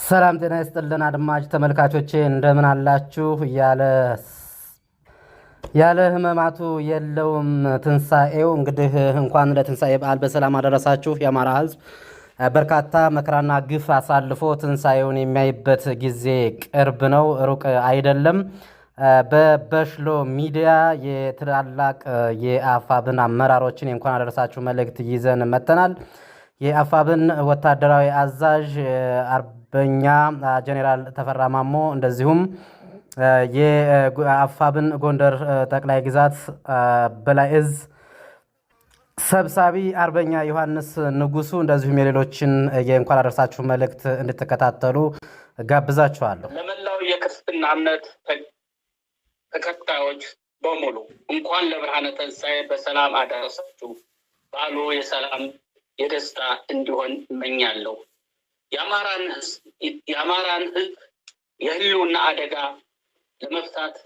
ሰላም ጤና ይስጥልን አድማጭ ተመልካቾቼ እንደምን አላችሁ? ያለ ህመማቱ የለውም ትንሳኤው። እንግዲህ እንኳን ለትንሳኤ በዓል በሰላም አደረሳችሁ። የአማራ ህዝብ በርካታ መከራና ግፍ አሳልፎ ትንሳኤውን የሚያይበት ጊዜ ቅርብ ነው፣ ሩቅ አይደለም። በበሽሎ ሚዲያ የትላላቅ የአፋብን አመራሮችን እንኳን አደረሳችሁ መልእክት ይዘን መጥተናል። የአፋብን ወታደራዊ አዛዥ አርበኛ ጀነራል ተፈራ ማሞ እንደዚሁም የአፋብን ጎንደር ጠቅላይ ግዛት በላይ እዝ ሰብሳቢ አርበኛ ዮሐንስ ንጉሱ እንደዚሁም የሌሎችን የእንኳን አደረሳችሁ መልእክት እንድትከታተሉ ጋብዛችኋለሁ። ለመላው የክርስትና እምነት ተከታዮች በሙሉ እንኳን ለብርሃነ ትንሣኤ በሰላም አደረሳችሁ። በዓሉ የሰላም የደስታ እንዲሆን እመኛለሁ። የአማራን ህዝብ የህልውና አደጋ ለመፍታት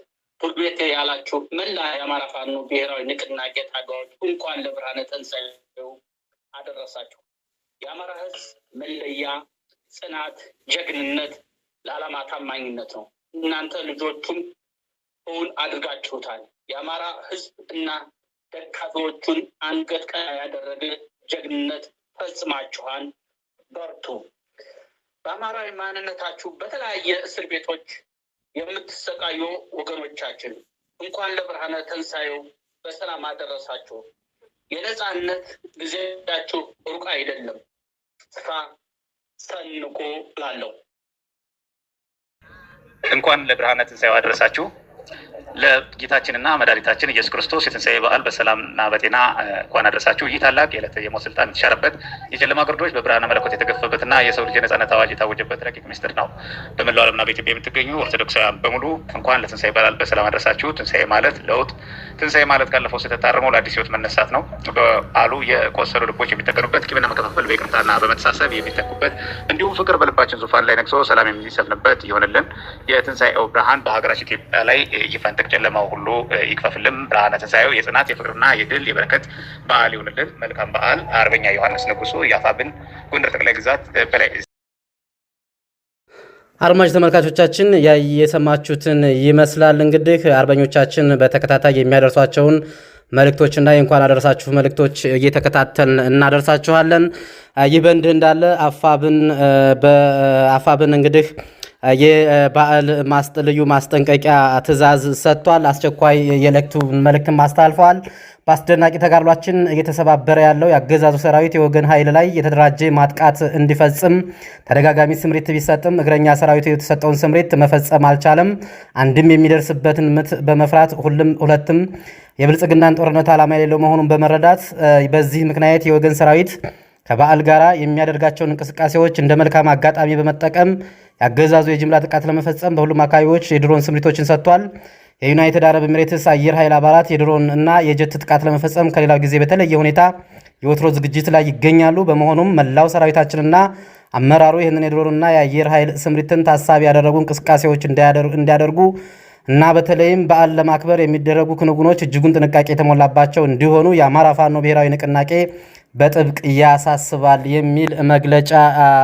ቱርቤቴ ያላችሁ መላ የአማራ ፋኖ ብሔራዊ ንቅናቄ ታጋዮች እንኳን ለብርሃነ ትንሣኤው አደረሳችሁ። የአማራ ህዝብ መለያ ጽናት፣ ጀግንነት፣ ለዓላማ ታማኝነት ነው። እናንተ ልጆቹም እውን አድርጋችሁታል። የአማራ ህዝብ እና ደጋፊዎቹን አንገት ቀና ያደረገ ጀግንነት ፈጽማችኋል። በርቱ። በአማራዊ ማንነታችሁ በተለያየ እስር ቤቶች የምትሰቃዩ ወገኖቻችን እንኳን ለብርሃነ ትንሣኤው በሰላም አደረሳችሁ። የነጻነት ጊዜያችሁ ሩቅ አይደለም። ተስፋ ሰንቆ ላለው እንኳን ለብርሃነ ትንሣኤው አደረሳችሁ። ለጌታችንና መድኃኒታችን ኢየሱስ ክርስቶስ የትንሣኤ በዓል በሰላምና በጤና እንኳን አደረሳችሁ። ይህ ታላቅ የዕለተ የሞት ስልጣን የተሻረበት የጨለማ ግርዶች በብርሃነ መለኮት የተገፈበትና የሰው ልጅ የነጻነት አዋጅ የታወጀበት ረቂቅ ምስጢር ነው። በመላው ዓለምና በኢትዮጵያ የምትገኙ ኦርቶዶክሳውያን በሙሉ እንኳን ለትንሣኤ በዓል በሰላም አደረሳችሁ። ትንሣኤ ማለት ለውጥ፣ ትንሣኤ ማለት ካለፈው ስህተት ታርመው ለአዲስ ሕይወት መነሳት ነው። በዓሉ የቆሰሉ ልቦች የሚጠገኑበት፣ ቂምና መከፋፈል በይቅርታና በመተሳሰብ የሚተኩበት፣ እንዲሁም ፍቅር በልባችን ዙፋን ላይ ነግሶ ሰላም የሚሰፍንበት ይሆንልን። የትንሣኤው ብርሃን በሀገራችን ኢትዮጵያ ላይ ይፈንጥቅ፣ ጨለማው ሁሉ ይክፈፍልን። ብርሃነ ትንሣኤው የጽናት የፍቅርና የድል የበረከት በዓል ይሆንልን። መልካም በዓል። አርበኛ ዮሐንስ ንጉሱ የአፋብን ጎንደር ጠቅላይ ግዛት በላይ። አድማጭ ተመልካቾቻችን የሰማችሁትን ይመስላል። እንግዲህ አርበኞቻችን በተከታታይ የሚያደርሷቸውን መልእክቶችና የእንኳን አደረሳችሁ መልእክቶች እየተከታተልን እናደርሳችኋለን። ይህ በእንዲህ እንዳለ አፋብን እንግዲህ የበዓል ልዩ ማስጠንቀቂያ ትዕዛዝ ሰጥቷል። አስቸኳይ የዕለቱ መልእክትም አስተላልፈዋል። በአስደናቂ ተጋድሏችን እየተሰባበረ ያለው የአገዛዙ ሰራዊት የወገን ኃይል ላይ የተደራጀ ማጥቃት እንዲፈጽም ተደጋጋሚ ስምሪት ቢሰጥም እግረኛ ሰራዊቱ የተሰጠውን ስምሪት መፈጸም አልቻለም። አንድም የሚደርስበትን ምት በመፍራት ሁለትም የብልጽግናን ጦርነት ዓላማ የሌለው መሆኑን በመረዳት በዚህ ምክንያት የወገን ሰራዊት ከበዓል ጋር የሚያደርጋቸውን እንቅስቃሴዎች እንደ መልካም አጋጣሚ በመጠቀም የአገዛዙ የጅምላ ጥቃት ለመፈጸም በሁሉም አካባቢዎች የድሮን ስምሪቶችን ሰጥቷል። የዩናይትድ አረብ ኤሚሬትስ አየር ኃይል አባላት የድሮን እና የጀት ጥቃት ለመፈጸም ከሌላው ጊዜ በተለየ ሁኔታ የወትሮ ዝግጅት ላይ ይገኛሉ። በመሆኑም መላው ሰራዊታችንና አመራሩ ይህንን የድሮንና የአየር ኃይል ስምሪትን ታሳቢ ያደረጉ እንቅስቃሴዎች እንዲያደርጉ እና በተለይም በዓል ለማክበር የሚደረጉ ክንውኖች እጅጉን ጥንቃቄ የተሞላባቸው እንዲሆኑ የአማራ ፋኖ ብሔራዊ ንቅናቄ በጥብቅ ያሳስባል የሚል መግለጫ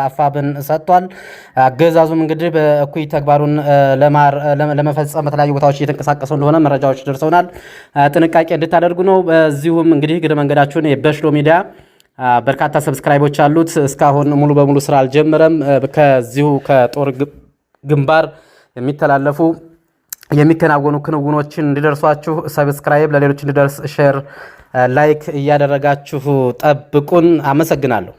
አፋብን ሰጥቷል። አገዛዙም እንግዲህ በእኩይ ተግባሩን ለመፈጸም በተለያዩ ቦታዎች እየተንቀሳቀሱ እንደሆነ መረጃዎች ደርሰውናል። ጥንቃቄ እንድታደርጉ ነው። በዚሁም እንግዲህ እግረ መንገዳችሁን የበሽሎ ሚዲያ በርካታ ሰብስክራይቦች አሉት። እስካሁን ሙሉ በሙሉ ስራ አልጀመረም። ከዚሁ ከጦር ግንባር የሚከናወኑ ክንውኖችን እንዲደርሷችሁ ሰብስክራይብ፣ ለሌሎች እንዲደርስ ሼር፣ ላይክ እያደረጋችሁ ጠብቁን። አመሰግናለሁ።